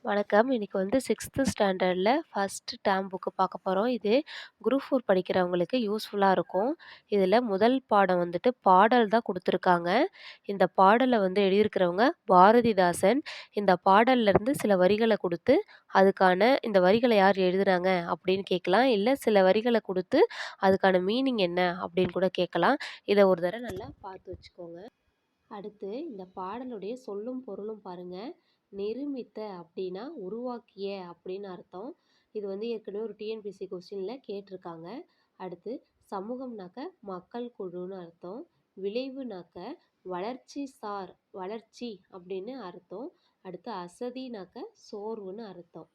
வணக்கம். இன்னைக்கு வந்து 6த் ஸ்டாண்டர்ட்ல ஃபர்ஸ்ட் டேர்ம் புக் பார்க்க போறோம். இது குரூப் 4 படிக்கிறவங்களுக்கு யூஸ்ஃபுல்லா இருக்கும். இதுல முதல் பாடம் வந்துட்டு பாடல் தான் குடுத்துருக்காங்க. இந்த பாடல வந்து எழுதியிருக்கிறவங்க பாரதிதாசன். இந்த பாடல்ல இருந்து சில வரிகள குடுத்து, அதுக்கான இந்த வரிகள யார் எழுதுனாங்க அப்படின்னு கேட்கலாம். இல்ல சில வரிகள குடுத்து, அதுக்கான மீனிங் என்ன அப்படின்னு கூட கேட்கலாம். இத ஒரு தடவ நல்லா பார்த்து வச்சுக்கோங்க. அடுத்து இந்த பாடலுடைய சொல்லும் பொருளும் பாருங்க. நிருமித்த அப்படின்னா உருவாக்கிய அப்படின்னு அர்த்தம். இது வந்து ஏற்கனவே ஒரு டிஎன்பிஎஸ்சி கொஸ்டின்ல கேட்டிருக்காங்க. அடுத்து சமூகம்னாக்க மக்கள் குழுன்னு அர்த்தம். விளைவுனாக்க வளர்ச்சி அப்படின்னு அர்த்தம். அடுத்து அசதினாக்க சோர்வுன்னு அர்த்தம்.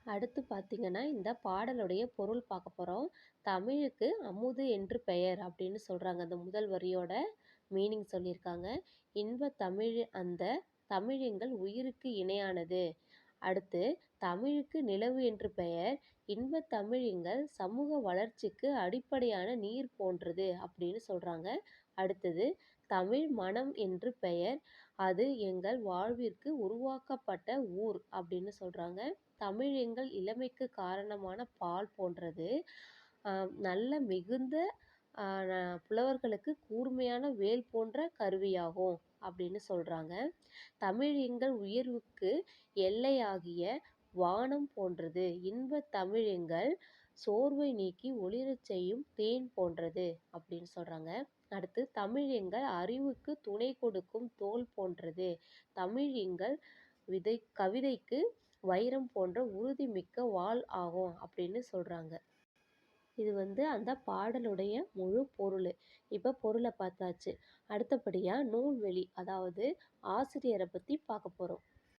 அடுத்து பார்த்தீங்கன்னா, இந்த பாடலுடைய பொருள் பார்க்க போறோம். தமிழுக்கு அமுது என்று பெயர் அப்படின்னு சொல்றாங்க. அந்த முதல் வரியோட மீனிங் சொல்லியிருக்காங்க. இன்பத் தமிழ் அந்த தமிழ் எங்கள் உயிருக்கு இணையானது. அடுத்து தமிழுக்கு நிலவு என்று பெயர். இன்பத் தமிழ் எங்கள் சமூக வளர்ச்சிக்கு அடிப்படையான நீர் போன்றது அப்படின்னு சொல்றாங்க. அடுத்தது தமிழ் மனம் என்று பெயர். அது எங்கள் வாழ்விற்கு உருவாக்கப்பட்ட ஊர் அப்படின்னு சொல்றாங்க. தமிழ் எங்கள் இளமைக்கு காரணமான பால் போன்றது. நல்ல மிகுந்த புலவர்களுக்கு கூர்மையான வேல் போன்ற கருவியாகும் அப்படின்னு சொல்றாங்க. தமிழ் எங்கள் உயர்வுக்கு எல்லையாகிய வானம் போன்றது. இன்பத் தமிழ் எங்கள் சோர்வை நீக்கி ஒளிரச் செய்யும் தேன் போன்றது அப்படின்னு சொல்றாங்க. அடுத்து தமிழ் எங்கள் அறிவுக்கு துணை கொடுக்கும் தோல் போன்றது. தமிழ் எங்கள் கவிதைக்கு வைரம் போன்ற உறுதிமிக்க வாள் ஆகும் அப்படின்னு சொல்றாங்க. இது வந்து அந்த பாடலுடைய முழு பொருள். இப்போ பொருளை பார்த்தாச்சு. அடுத்தபடியாக நூல்வெளி அதாவது ஆசிரியரை பற்றி பார்க்க போகிறோம்.